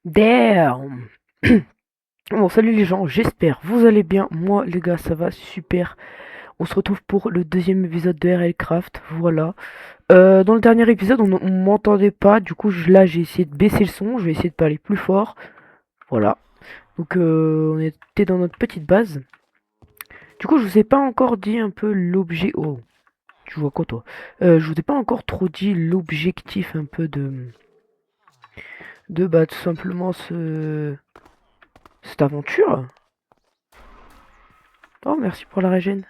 Damn. Bon, salut les gens, j'espère vous allez bien. Moi, les gars, ça va super. On se retrouve pour le deuxième épisode de RLCraft. Voilà. Dans le dernier épisode, on m'entendait pas. Du coup, là, j'ai essayé de baisser le son. Je vais essayer de parler plus fort. Voilà. Donc, on était dans notre petite base. Du coup, je vous ai pas encore dit un peu l'objet. Oh, tu vois quoi, toi? Je vous ai pas encore trop dit l'objectif un peu de bah, tout simplement cette aventure. Oh, merci pour la régène.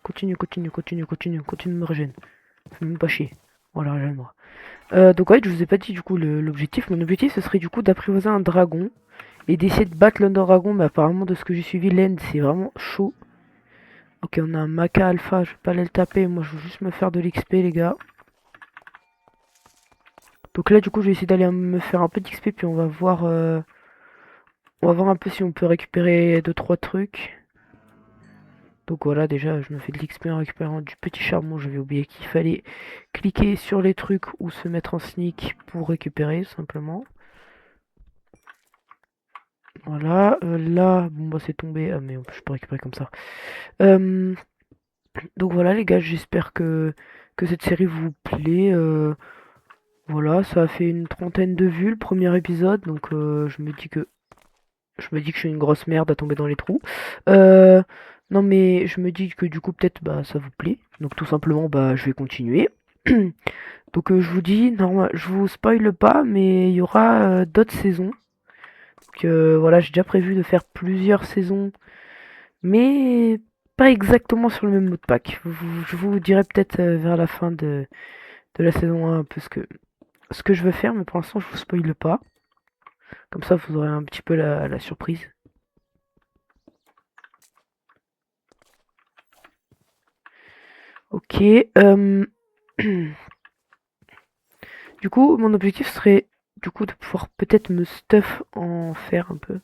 Continue de me régène. Fais même pas chier. Voilà, régène-moi. Donc ouais, je vous ai pas dit du coup l'objectif. Mon objectif, ce serait du coup d'apprivoiser un dragon et d'essayer de battre l'Under Dragon. Mais apparemment, de ce que j'ai suivi, l'end, c'est vraiment chaud. Ok, on a un Maca Alpha, je vais pas aller le taper. Moi, je veux juste me faire de l'XP, les gars. Donc là, du coup, je vais essayer d'aller me faire un peu d'XP, puis on va voir un peu si on peut récupérer deux trois trucs. Donc voilà, déjà, je me fais de l'XP en récupérant du petit charbon. J'avais oublié qu'il fallait cliquer sur les trucs ou se mettre en sneak pour récupérer, simplement. Voilà, là, bon bah c'est tombé. Ah mais je peux récupérer comme ça. Euh, donc voilà les gars, j'espère que cette série vous plaît. Voilà, ça a fait une trentaine de vues le premier épisode, donc je me dis que je suis une grosse merde à tomber dans les trous. Euh, non mais je me dis que du coup peut-être bah ça vous plaît. Donc tout simplement bah je vais continuer. Donc je vous dis, normal, je vous spoil pas, mais il y aura d'autres saisons. Donc voilà, j'ai déjà prévu de faire plusieurs saisons, mais pas exactement sur le même mot de pack. Je vous dirai peut-être vers la fin de la saison 1 un peu ce que je veux faire, mais pour l'instant je vous spoil pas. Comme ça vous aurez un petit peu la surprise. Ok. Du coup, mon objectif serait du coup de pouvoir peut-être me stuff en faire un peu.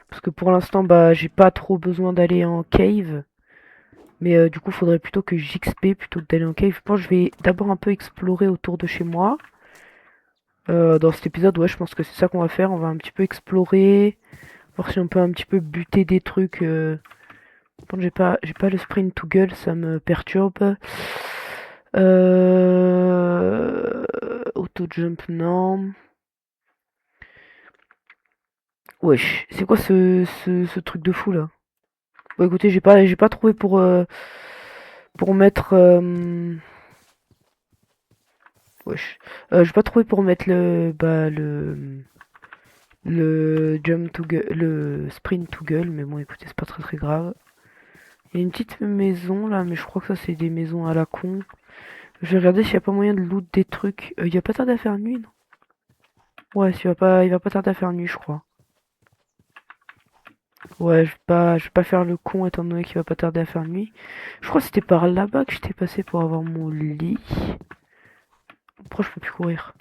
Parce que pour l'instant, bah j'ai pas trop besoin d'aller en cave. Mais du coup, faudrait plutôt que j'XP plutôt que d'aller en cave. Je pense que je vais d'abord un peu explorer autour de chez moi. Dans cet épisode, ouais, je pense que c'est ça qu'on va faire. On va un petit peu explorer, voir si on peut un petit peu buter des trucs. Bon, j'ai pas le sprint to gueule, ça me perturbe. Auto jump, non. Wesh, c'est quoi ce truc de fou là? Bon, écoutez, j'ai pas trouvé pour mettre. Wesh. J'ai pas trouvé pour mettre le jump to gueule, le sprint to gueule, mais bon, écoutez, c'est pas très grave. Il y a une petite maison là, mais je crois que ça c'est des maisons à la con. Je vais regarder s'il y a pas moyen de loot des trucs. Il y a pas tarder à faire nuit, non? Ouais, il va pas tarder à faire nuit, je crois. Ouais, je vais pas faire le con étant donné qu'il va pas tarder à faire nuit. Je crois que c'était par là-bas que j'étais passé pour avoir mon lit. Pourquoi je peux plus courir?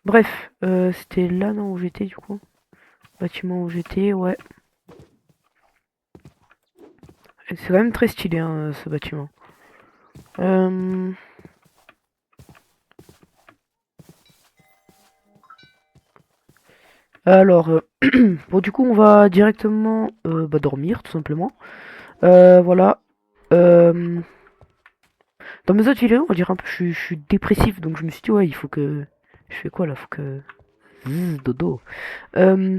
Bref, c'était là non où j'étais du coup. Bâtiment où j'étais, ouais. Et c'est quand même très stylé hein, ce bâtiment. Euh, alors, bon du coup on va directement bah, dormir tout simplement. Voilà. Euh, Dans mes autres vidéos on dirait un peu je suis dépressif donc je me suis dit ouais il faut que... Je fais quoi là? Faut que... Dodo. Euh,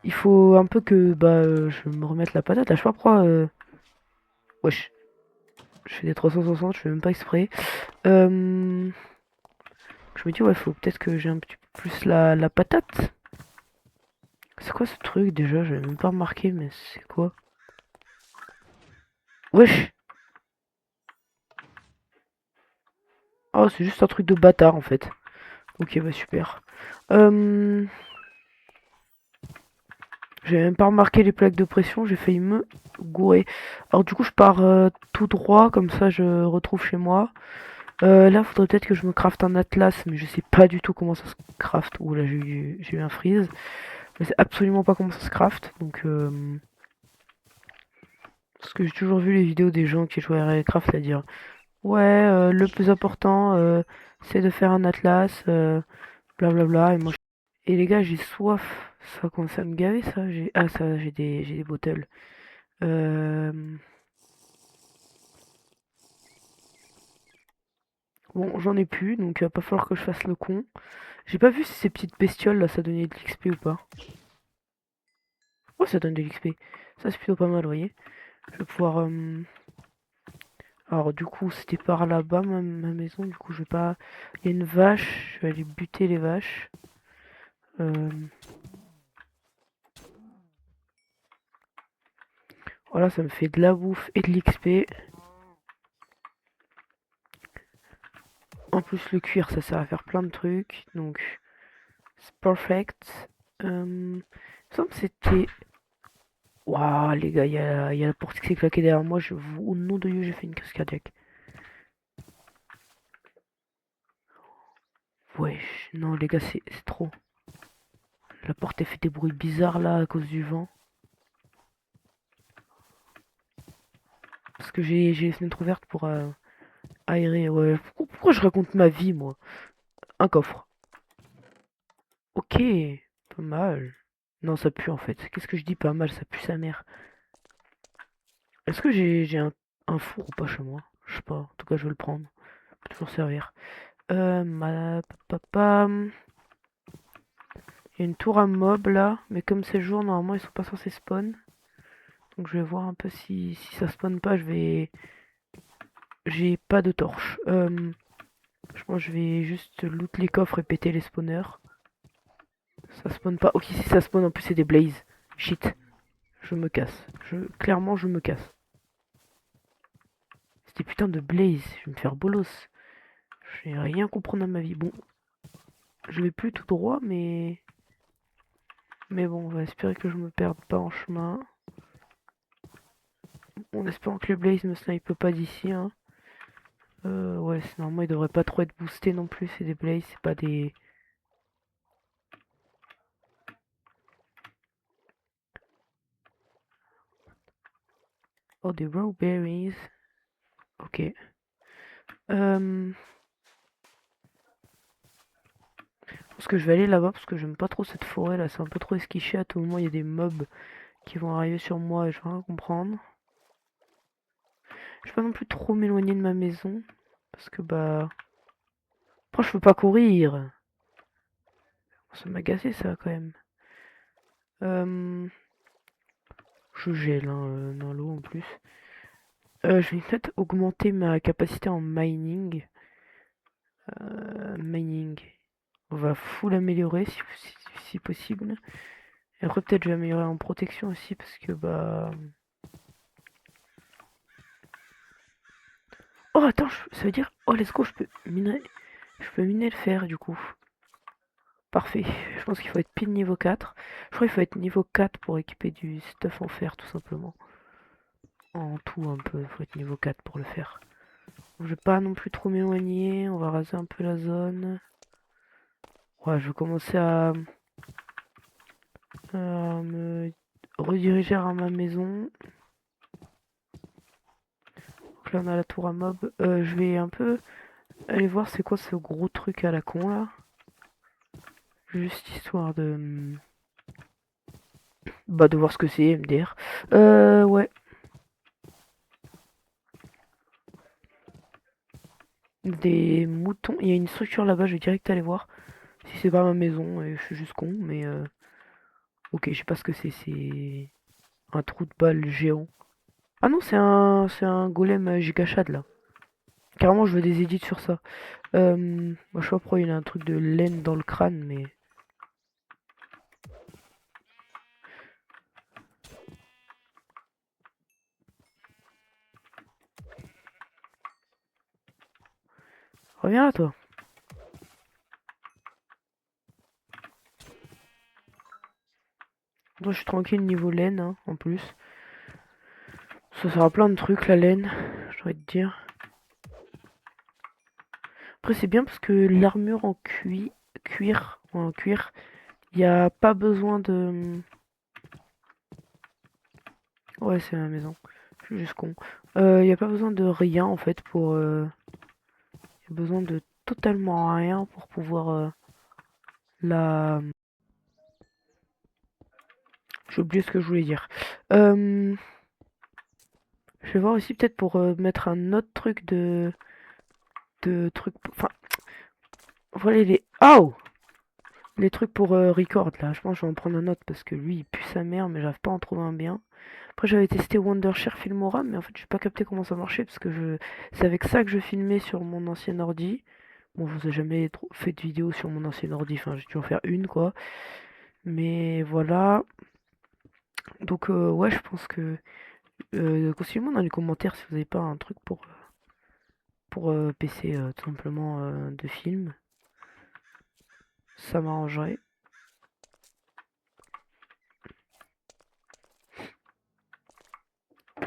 il faut un peu que bah je me remette la patate là, je sais pas pourquoi... Wesh, je fais des 360, je fais même pas exprès. Euh, Je me dis ouais faut peut-être que j'ai un petit peu plus la patate. C'est quoi ce truc déjà? J'avais même pas remarqué, mais c'est quoi? Wesh! Oh, c'est juste un truc de bâtard en fait. Ok, bah super. Euh... J'ai même pas remarqué les plaques de pression, j'ai failli me gourer. Alors du coup, je pars tout droit, comme ça je retrouve chez moi. Là, faudrait peut-être que je me crafte un atlas, mais je sais pas du tout comment ça se craft. Ouh là, j'ai eu un freeze. Je sais absolument pas comment ça se craft, donc... Parce que j'ai toujours vu les vidéos des gens qui jouent à Minecraft à dire ouais, le plus important, c'est de faire un atlas, blablabla. Et moi, Et les gars, j'ai soif. Ça commence à me gaver, ça. Ah, ça, j'ai des bottles. Euh... Bon, j'en ai plus, donc il va pas falloir que je fasse le con. J'ai pas vu si ces petites bestioles là, ça donnait de l'XP ou pas. Oh, ça donne de l'XP. Ça, c'est plutôt pas mal, vous voyez. Je vais pouvoir. Alors, du coup, c'était par là-bas ma maison. Du coup, je vais pas. Il y a une vache. Je vais aller buter les vaches. Euh, Voilà, ça me fait de la bouffe et de l'XP. En plus, le cuir, ça sert à faire plein de trucs. Donc, c'est perfect. Il me semble que c'était. Waouh, les gars, il y a la porte qui s'est claquée derrière moi. Au nom de Dieu, j'ai fait une crise cardiaque. Wesh, non, les gars, c'est trop. La porte, elle fait des bruits bizarres là à cause du vent. Parce que j'ai les fenêtres ouvertes pour aérer. Ouais, pourquoi je raconte ma vie, moi? Un coffre. Ok, pas mal. Non, ça pue en fait. Qu'est-ce que je dis pas mal? Ça pue sa mère. Est-ce que j'ai un four ou pas chez moi? Je sais pas. En tout cas, je vais le prendre. Peut toujours servir. Pam. Il y a une tour à mob là. Mais comme c'est le jour, normalement, ils sont pas censés spawn. Donc je vais voir un peu si ça spawn pas. J'ai pas de torche. Je pense que je vais juste loot les coffres et péter les spawners. Ça spawn pas. Ok, si ça spawn, en plus c'est des blazes. Shit. Je me casse. Clairement, je me casse. C'est des putains de blazes. Je vais me faire bolos. Je vais rien comprendre à ma vie. Bon, je vais plus tout droit, mais... Mais bon, on va espérer que je me perde pas en chemin. En espérant que les blazes me snipe pas d'ici, hein. Ouais, normalement, ils devraient pas trop être boostés non plus. C'est des blazes, c'est pas des... Oh, des raw berries. Ok. Je pense que je vais aller là-bas parce que j'aime pas trop cette forêt là. C'est un peu trop esquiché. À tout moment, il y a des mobs qui vont arriver sur moi et je vais rien comprendre. Je vais pas non plus trop m'éloigner de ma maison. Parce que bah... Après, je peux pas courir. Ça m'a gâché ça quand même. Euh, je gèle hein, dans l'eau en plus. Je vais peut-être augmenter ma capacité en mining. Mining. On va full améliorer si possible. Et après peut-être je vais améliorer en protection aussi parce que bah... Oh attends, ça veut dire... Oh let's go, je peux miner le fer du coup. Parfait. Je pense qu'il faut être pile niveau 4. Je crois qu'il faut être niveau 4 pour équiper du stuff en fer tout simplement. En tout un peu, il faut être niveau 4 pour le faire. Je vais pas non plus trop m'éloigner, on va raser un peu la zone. Ouais, je vais commencer à me rediriger vers ma maison. Donc là on a la tour à mob. Je vais un peu aller voir c'est quoi ce gros truc à la con là. Juste histoire de... Bah de voir ce que c'est MDR. Ouais. Des moutons. Il y a une structure là-bas, je vais direct aller voir. Si c'est pas ma maison, et je suis juste con, mais ok, je sais pas ce que c'est un trou de balle géant. Ah non, c'est un golem gigachad là. Carrément, je veux des edits sur ça. Moi, je sais pas pourquoi il a un truc de laine dans le crâne, mais... Reviens là, toi. Moi, je suis tranquille niveau laine, hein, en plus. Ça sert à plein de trucs, la laine, j'ai envie de dire. Après, c'est bien parce que l'armure en cuir, il n'y a pas besoin de... Ouais, c'est ma maison. Je suis juste con. Il n'y a pas besoin de rien, en fait, pour... Il y a besoin de totalement rien pour pouvoir la... J'ai oublié ce que je voulais dire. Euh, je vais voir aussi peut-être pour mettre un autre truc de trucs. Enfin, voilà les. Oh! Les trucs pour record là. Je pense que je vais en prendre un autre parce que lui il pue sa mère, mais j'arrive pas à en trouver un bien. Après j'avais testé Wondershare Filmora, mais en fait j'ai pas capté comment ça marchait parce que c'est avec ça que je filmais sur mon ancien ordi. Bon, je vous ai jamais trop fait de vidéo sur mon ancien ordi, enfin j'ai dû en faire une quoi. Mais voilà. Donc ouais, je pense que conseillez-moi dans les commentaires si vous avez pas un truc pour PC tout simplement de film. Ça m'arrangerait.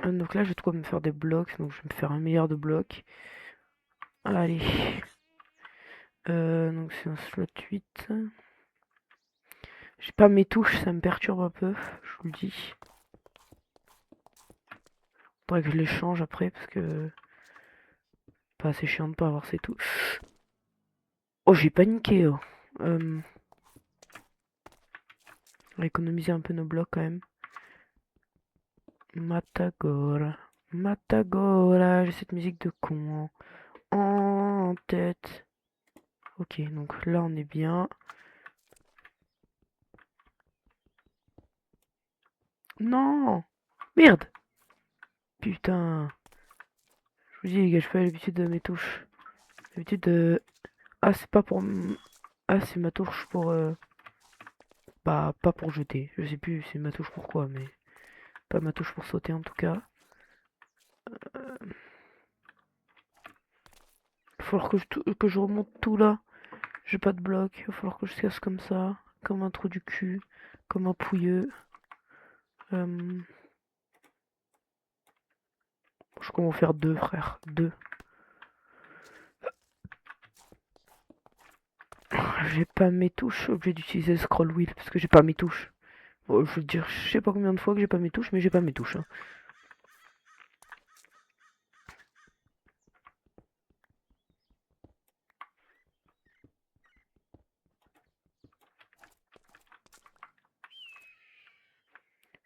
Donc là, je vais de quoi me faire des blocs. Donc je vais me faire 1 milliard de blocs. Allez. Donc c'est un slot 8. J'ai pas mes touches, ça me perturbe un peu, je vous le dis. Faudrait que je les change après parce que pas assez chiant de pas avoir ces touches. Oh, j'ai paniqué. Oh. On va économiser un peu nos blocs quand même. Matagora. Matagora. J'ai cette musique de con en tête. Ok, donc là on est bien. Non! Merde! Putain. Je vous dis les gars, je fais l'habitude de mes touches. L'habitude de... Ah, c'est pas pour... Ah, c'est ma touche pour... Bah, pas pour jeter. Je sais plus, c'est ma touche pour quoi, mais... Pas ma touche pour sauter en tout cas. Il va falloir que je remonte tout là. J'ai pas de bloc. Il va falloir que je casse comme ça. Comme un trou du cul. Comme un pouilleux. Euh, Je vais en faire deux, frère. Deux. J'ai pas mes touches. Je suis obligé d'utiliser le scroll wheel parce que j'ai pas mes touches. Bon, je veux dire, je sais pas combien de fois que j'ai pas mes touches, mais j'ai pas mes touches. Hein.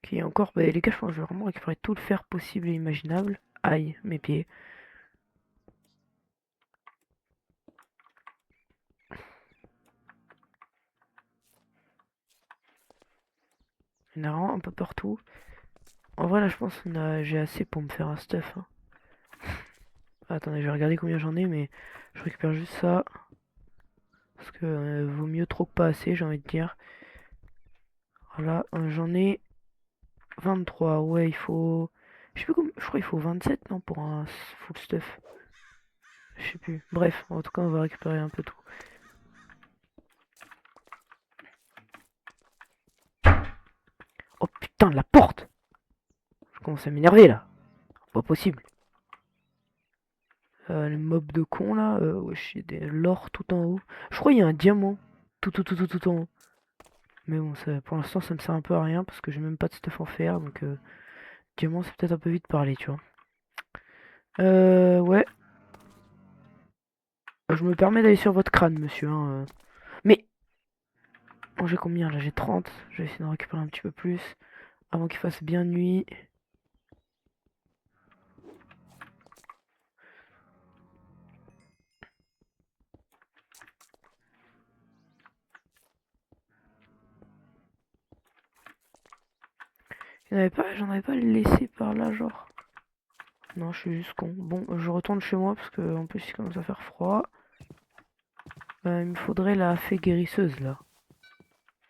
Ok, encore, bah, les gars, je pense que je vais vraiment récupérer tout le fer possible et imaginable. Aïe, mes pieds. Il y en a vraiment un peu partout. En vrai, là, je pense que j'ai assez pour me faire un stuff. Hein. Attendez, je vais regarder combien j'en ai, mais je récupère juste ça. Parce que vaut mieux trop que pas assez, j'ai envie de dire. Voilà, j'en ai 23. Ouais, il faut... Je sais plus je crois qu'il faut 27, non, pour un full stuff. Je sais plus. Bref, en tout cas, on va récupérer un peu tout. Oh putain, la porte! Je commence à m'énerver, là. Pas possible. Les mobs de cons, là. Wesh, il y a de l'or tout en haut. Je crois qu'il y a un diamant. Tout en haut. Mais bon, pour l'instant, ça me sert un peu à rien parce que j'ai même pas de stuff en fer. Donc, diamant, c'est peut-être un peu vite parler, tu vois. Ouais. Je me permets d'aller sur votre crâne, monsieur. Hein. Mais, bon, j'ai combien là? J'ai 30. Je vais essayer d'en récupérer un petit peu plus avant qu'il fasse bien nuit. J'en avais pas laissé par là, genre. Non, je suis juste con. Bon, je retourne chez moi parce que en plus il commence à faire froid. Il me faudrait la fée guérisseuse là.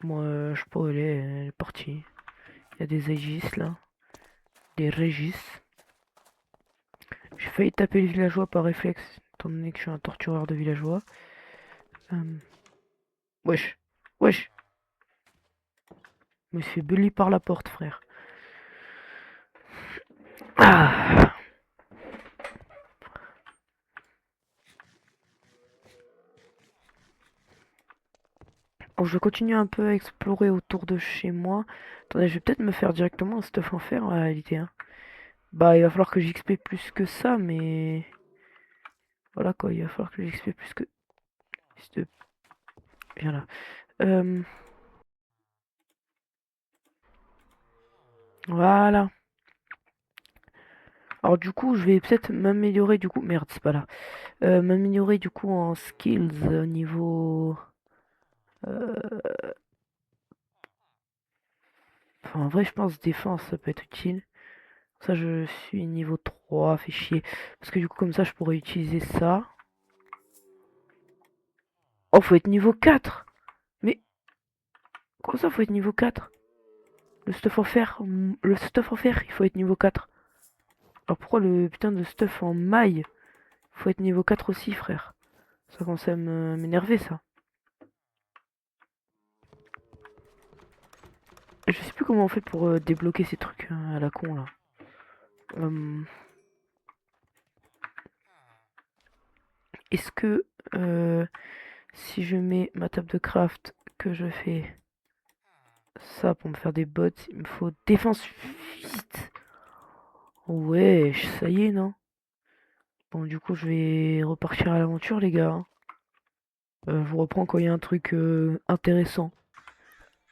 Moi, je sais pas où elle est partie. Il y a des Aegis là, des Régis. J'ai failli taper le villageois par réflexe, étant donné que je suis un tortureur de villageois. Euh, Wesh, wesh, je me suis fait bully par la porte, frère. Ah. Bon, je vais continuer un peu à explorer autour de chez moi. Attendez, je vais peut-être me faire directement un stuff en fer en réalité. Hein. Bah, il va falloir que j'XP plus que ça, mais... Voilà quoi, il va falloir que j'XP plus que... Viens là. Euh... Voilà. Alors du coup, je vais peut-être m'améliorer du coup. Merde, c'est pas là. M'améliorer du coup en skills au niveau. euh, Enfin, en vrai, je pense défense, ça peut être utile. Ça, je suis niveau 3, fait chier. Parce que du coup, comme ça, je pourrais utiliser ça. Oh, faut être niveau 4. Mais comment ça, faut être niveau 4? Le stuff en fer, le stuff en fer, il faut être niveau 4. Alors pourquoi le putain de stuff en maille, faut être niveau 4 aussi, frère? Ça commence à m'énerver, ça. Je sais plus comment on fait pour débloquer ces trucs à la con, là. Euh, Est-ce que euh, si je mets ma table de craft, que je fais ça pour me faire des bots, il me faut défense vite. Ouais, ça y est, non? Bon, du coup, je vais repartir à l'aventure, les gars, hein. Je vous reprends quand il y a un truc intéressant.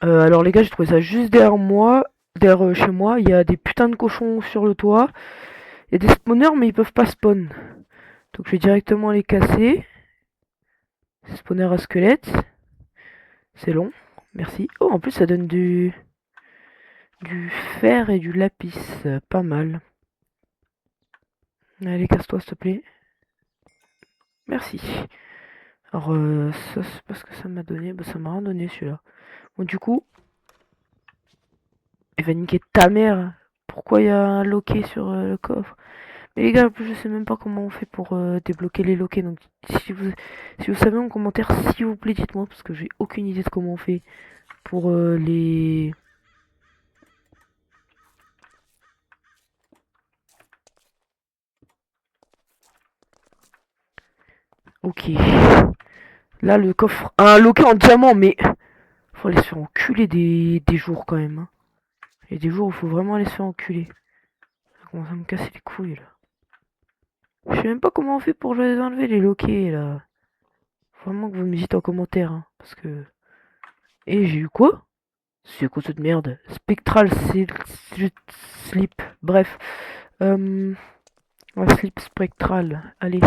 Alors, les gars, j'ai trouvé ça juste derrière moi. Derrière chez moi, il y a des putains de cochons sur le toit. Il y a des spawners, mais ils peuvent pas spawn. Donc, je vais directement les casser. Spawner à squelette. C'est long. Merci. Oh, en plus, ça donne du fer et du lapis. Pas mal. Allez, casse-toi, s'il te plaît. Merci. Alors, ça, c'est pas ce que ça m'a donné. Bah, ça m'a rien donné, celui-là. Bon, du coup, il va niquer ta mère. Pourquoi il y a un loquet sur le coffre? Mais les gars, en plus, je sais même pas comment on fait pour débloquer les loquets. Donc, si vous savez en commentaire, s'il vous plaît, dites-moi. Parce que j'ai aucune idée de comment on fait pour les... Ok. Là, le coffre... Un loquet en diamant, mais... Faut aller se faire enculer des jours, quand même, hein. Il y a des jours où il faut vraiment aller se faire enculer. Ça commence à me casser les couilles, là. Je sais même pas comment on fait pour les enlever, les loquets, là. Faut vraiment que vous me dites en commentaire, hein. Parce que... Et j'ai eu quoi? C'est quoi cette merde? Spectral Slip. Bref. Ouais, slip spectral. Allez.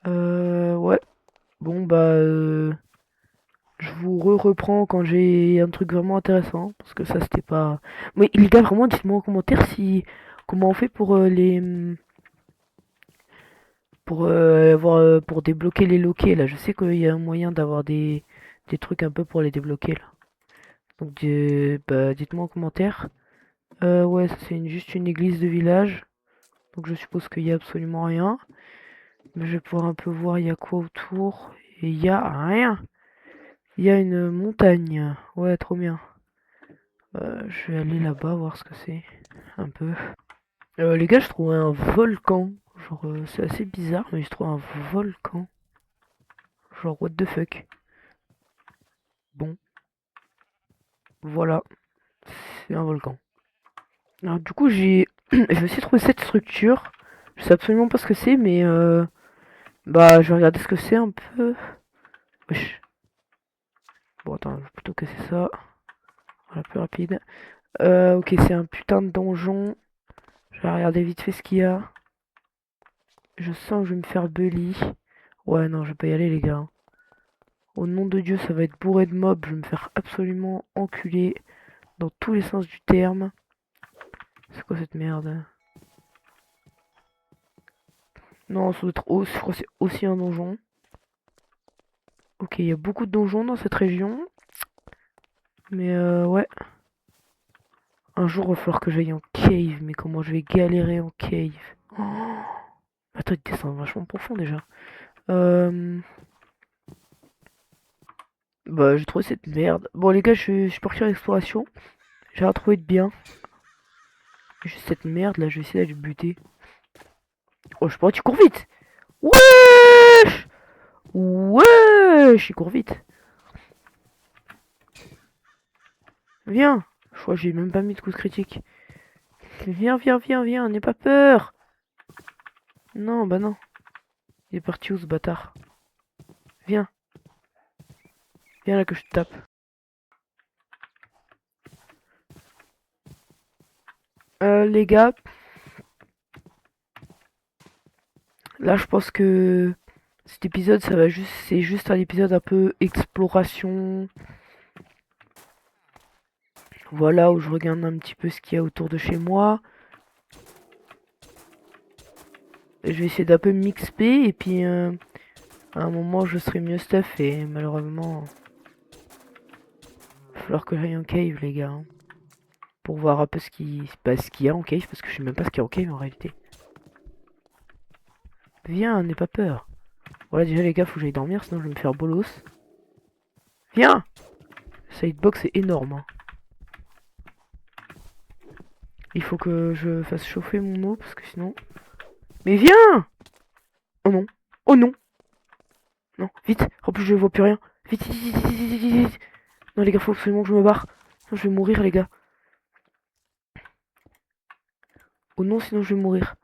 Ouais. Bon, bah... je vous reprends quand j'ai un truc vraiment intéressant. Parce que ça, c'était pas... Mais les gars, vraiment, dites-moi en commentaire si... Comment on fait pour les... pour débloquer les loquets, là. Je sais qu'il y a un moyen d'avoir des trucs un peu pour les débloquer, là. Donc, bah, dites-moi en commentaire. Ouais, ça c'est juste une église de village. Donc je suppose qu'il y a absolument rien. Mais je vais pouvoir un peu voir il y a quoi autour. Et il y a rien. Il y a une montagne. Ouais, trop bien. Je vais aller là-bas voir ce que c'est. Un peu. Les gars, je trouve un volcan. Genre, c'est assez bizarre, mais je trouve un volcan. Genre, what the fuck. Bon, voilà. C'est un volcan. Alors, du coup, j'ai aussi trouvé cette structure. Je sais absolument pas ce que c'est, mais bah, je vais regarder ce que c'est un peu. Wesh. Bon, attends, je vais plutôt casser ça. Voilà, plus rapide. Ok, c'est un putain de donjon. Je vais regarder vite fait ce qu'il y a. Je sens que je vais me faire bully. Ouais, non, je vais pas y aller, les gars. Au nom de Dieu, ça va être bourré de mobs. Je vais me faire absolument enculer dans tous les sens du terme. C'est quoi cette merde? Non, ça doit être je crois que c'est aussi un donjon. Ok, il y a beaucoup de donjons dans cette région. Mais ouais. Un jour, il va falloir que j'aille en cave. Mais comment je vais galérer en cave? Oh, attends, il descend vachement profond déjà. Euh... Bah, j'ai trouvé cette merde. Bon, les gars, je suis parti en exploration. J'ai retrouvé de bien. Juste cette merde là, je vais essayer d'aller le buter. Oh, je sais pas, tu cours vite! Wesh! Wesh! Il court vite. Viens! Je crois que j'ai même pas mis de coups critique. Viens, viens, viens, viens, n'aie pas peur! Non, bah non. Il est parti où ce bâtard? Viens, viens là que je te tape. Les gars, là je pense que cet épisode c'est juste un épisode un peu exploration. Voilà, où je regarde un petit peu ce qu'il y a autour de chez moi. Je vais essayer d'un peu m'XP et puis à un moment je serai mieux stuff et malheureusement il va falloir que j'aille en cave les gars, hein, pour voir un peu ce qu'il y a en cave parce que je sais même pas ce qu'il y a en cave en réalité. Viens, n'aie pas peur. Voilà déjà les gars faut que j'aille dormir sinon je vais me faire bolos. Viens. Cette hitbox est énorme, hein. Il faut que je fasse chauffer mon eau parce que sinon... Mais viens. Oh non. Oh non. Non, vite. En plus je vois plus rien. Vite, vite, vite, vite, vite, vite, vite. Non les gars faut absolument que je me barre. Sinon je vais mourir les gars. Oh non sinon je vais mourir.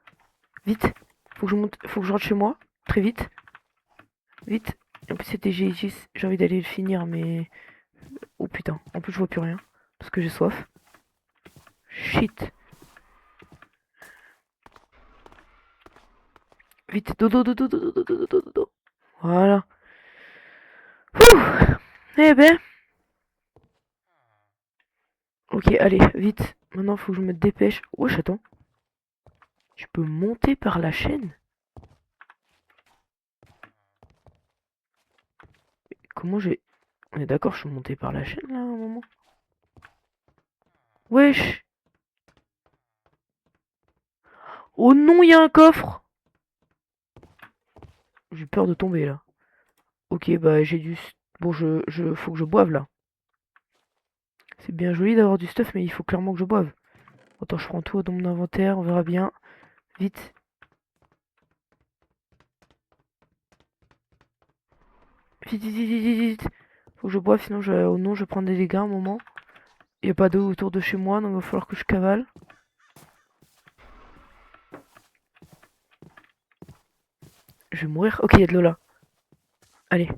Vite. Faut que je monte. Faut que je rentre chez moi. Très vite. Vite. En plus c'était G10. J'ai envie d'aller le finir mais... Oh putain. En plus je vois plus rien. Parce que j'ai soif. Shit. Vite. Dodo, dodo, dodo, dodo, dodo, dodo. Voilà. Ouh. Eh ben. Ok, allez, vite. Maintenant, faut que je me dépêche. Wesh, attends. Tu peux monter par la chaîne? Comment j'ai... On est d'accord, je suis monté par la chaîne, là, à un moment? Wesh. Oh non, il y a un coffre. J'ai peur de tomber, là. Ok, bah, j'ai du... Bon, faut que je boive, là. C'est bien joli d'avoir du stuff, mais il faut clairement que je boive. Attends, je prends tout dans mon inventaire, on verra bien. Vite. Vite, vite, vite, vite, vite. Faut que je boive, sinon, oh non, je vais prendre des dégâts à un moment. Il n'y a pas d'eau autour de chez moi, donc il va falloir que je cavale. Je vais mourir. Ok, il y a de l'eau là. Allez.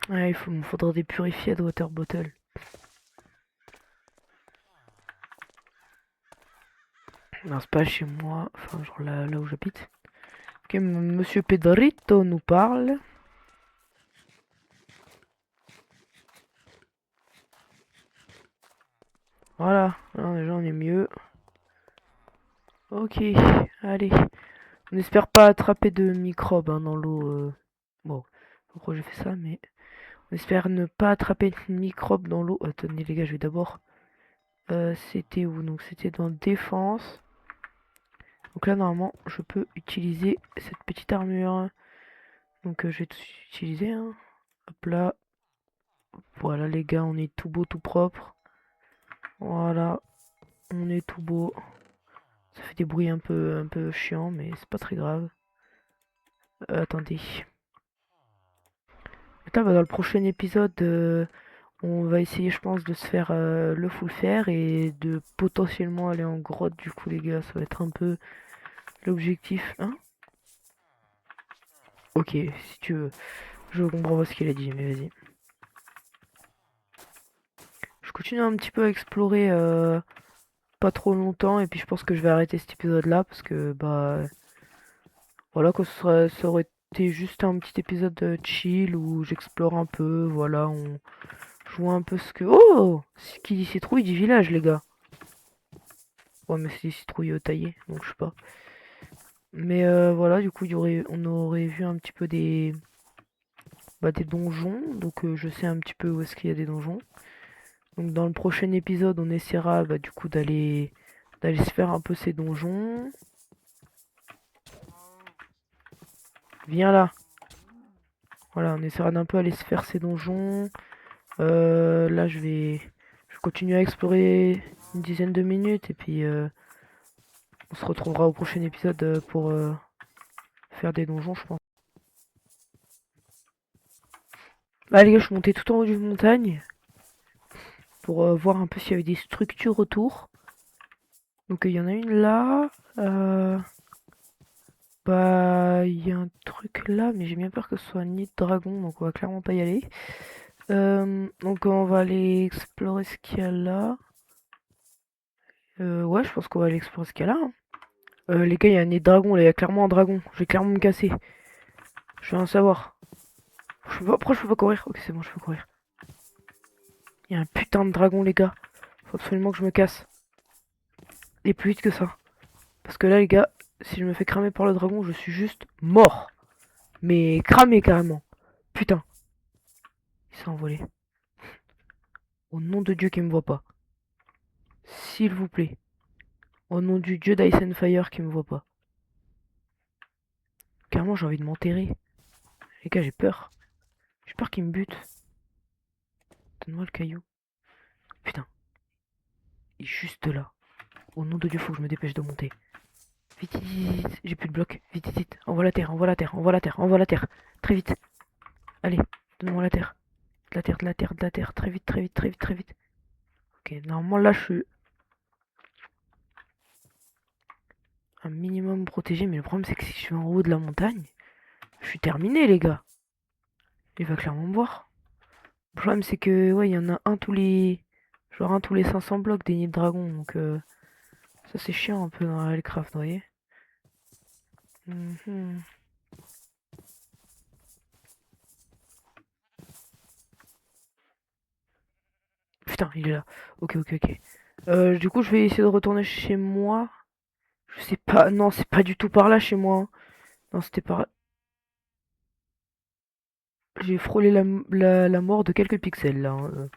Ouais, me faudra des purifiés de water bottle. Non, c'est pas chez moi. Enfin, genre là où j'habite. Ok, Monsieur Pedrito nous parle. Voilà. Là, déjà, on est mieux. Ok, allez. On espère pas attraper de microbes hein, dans l'eau. Bon, pourquoi j'ai fait ça, mais... On espère ne pas attraper de microbes dans l'eau. Attendez les gars, je vais d'abord... c'était où? Donc c'était dans défense. Donc là, normalement, je peux utiliser cette petite armure. Donc je vais tout utiliser. Hein. Hop là. Voilà les gars, on est tout beau, tout propre. Voilà, on est tout beau. Ça fait des bruits un peu chiants, mais c'est pas très grave. Attendez. Là, bah, dans le prochain épisode, on va essayer, je pense, de se faire le full faire et de potentiellement aller en grotte. Du coup, les gars, ça va être un peu l'objectif. Hein? Ok, si tu veux. Je comprends pas ce qu'il a dit, mais vas-y. Je continue un petit peu à explorer pas trop longtemps et puis je pense que je vais arrêter cet épisode là parce que bah voilà quoi, ça aurait été juste un petit épisode de chill où j'explore un peu, voilà, je vois un peu ce que... Oh! Qui dit citrouille dit village les gars. Ouais mais c'est des citrouilles taillées, donc je sais pas. Mais voilà, du coup on aurait vu un petit peu des donjons, donc je sais un petit peu où est-ce qu'il y a des donjons. Donc dans le prochain épisode on essaiera bah, du coup d'aller se faire un peu ces donjons. Viens là. Voilà, on essaiera d'un peu aller se faire ces donjons. Là, je vais continuer à explorer une dizaine de minutes et puis on se retrouvera au prochain épisode pour faire des donjons, je pense. Là les gars, je suis monté tout en haut d'une montagne pour voir un peu s'il y avait des structures autour. Donc il y en a une là. Bah, il y a un truc là, mais j'ai bien peur que ce soit un nid de dragon, donc on va clairement pas y aller. Donc on va aller explorer ce qu'il y a là. Ouais, je pense qu'on va aller explorer ce qu'il y a là, hein. Les gars, il y a un nid de dragon, là, il y a clairement un dragon. Je vais clairement me casser. Je veux rien savoir. Pourquoi je peux pas courir? Ok, c'est bon, je peux courir. Il y a un putain de dragon, les gars. Faut absolument que je me casse. Et plus vite que ça. Parce que là, les gars, si je me fais cramer par le dragon, je suis juste mort. Mais cramé carrément. Putain, il s'est envolé. Au nom de Dieu qui me voit pas. S'il vous plaît. Au nom du dieu d'Ice and Fire qui me voit pas. Carrément, j'ai envie de m'enterrer. Les gars, j'ai peur. J'ai peur qu'il me bute. Donne-moi le caillou. Putain, il est juste là. Au nom de Dieu, faut que je me dépêche de monter. Vite, vite, vite. J'ai plus de bloc. Vite, vite, vite. Envoie la terre, envoie la terre, envoie la terre, envoie la terre. Très vite. Allez, donne-moi la terre. De la terre, de la terre, de la terre. Très vite, très vite, très vite, très vite. Ok, normalement là, je suis un minimum protégé. Mais le problème, c'est que si je suis en haut de la montagne, je suis terminé, les gars. Il va clairement me voir. Le problème, c'est que, ouais, il y en a un tous les. Genre un tous les 500 blocs des nids de dragon. Donc, ça, c'est chiant un peu dans la Hellcraft, vous voyez. Mhm. Putain, il est là. Ok, ok, ok. Du coup, je vais essayer de retourner chez moi. Je sais pas. Non, c'est pas du tout par là chez moi, hein. Non, c'était par. J'ai frôlé la mort de quelques pixels là, hein.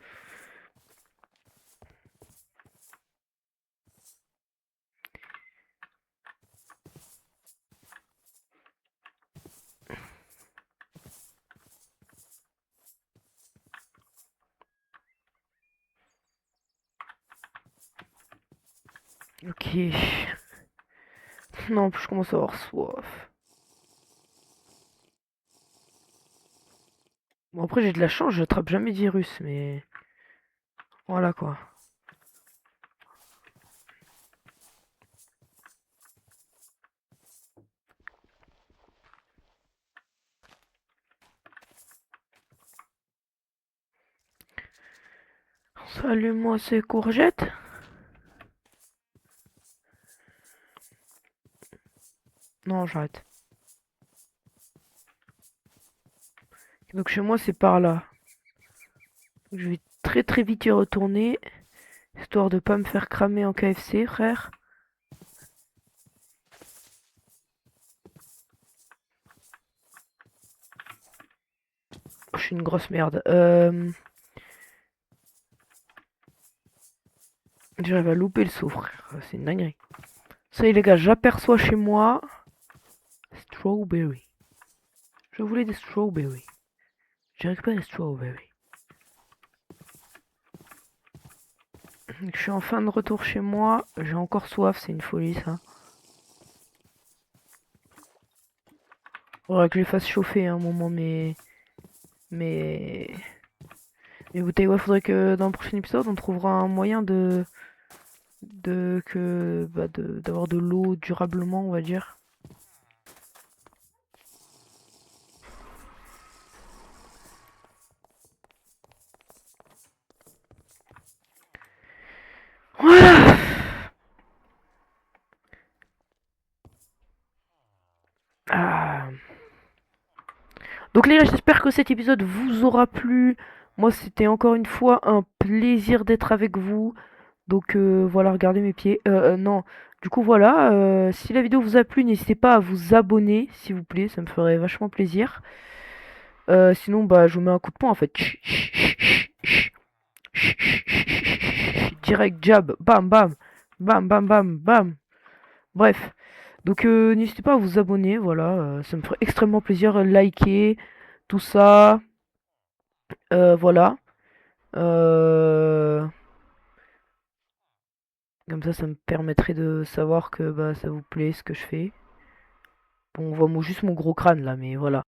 Ok. Non, en plus, je commence à avoir soif. Bon, après, j'ai de la chance, je n'attrape jamais de virus, mais. Voilà quoi. Salut-moi ces courgettes. Non, j'arrête. Donc, chez moi, c'est par là. Je vais très très vite y retourner. Histoire de pas me faire cramer en KFC, frère. Je suis une grosse merde. J'arrive à louper le saut, frère. C'est une dinguerie. Ça y est, les gars, j'aperçois chez moi. Strawberry. Je voulais des strawberries. J'ai récupéré des strawberries. Je suis en fin de retour chez moi. J'ai encore soif, c'est une folie ça. Faudra que je les fasse chauffer un moment, Mais. Mais bouteilles, ouais, faudrait que dans le prochain épisode on trouvera un moyen d'avoir de l'eau durablement, on va dire. Voilà. Ah. Donc les gars, j'espère que cet épisode vous aura plu. Moi, c'était encore une fois un plaisir d'être avec vous. Donc voilà, regardez mes pieds. Non, du coup voilà, si la vidéo vous a plu, n'hésitez pas à vous abonner, s'il vous plaît, ça me ferait vachement plaisir. Sinon, bah, je vous mets un coup de poing en fait. Direct jab, bam bam, bam bam bam bam. Bref, donc n'hésitez pas à vous abonner, voilà, ça me ferait extrêmement plaisir. Liker, tout ça, voilà. Euh, Comme ça me permettrait de savoir que bah, ça vous plaît ce que je fais. Bon, on voit juste mon gros crâne là, mais voilà.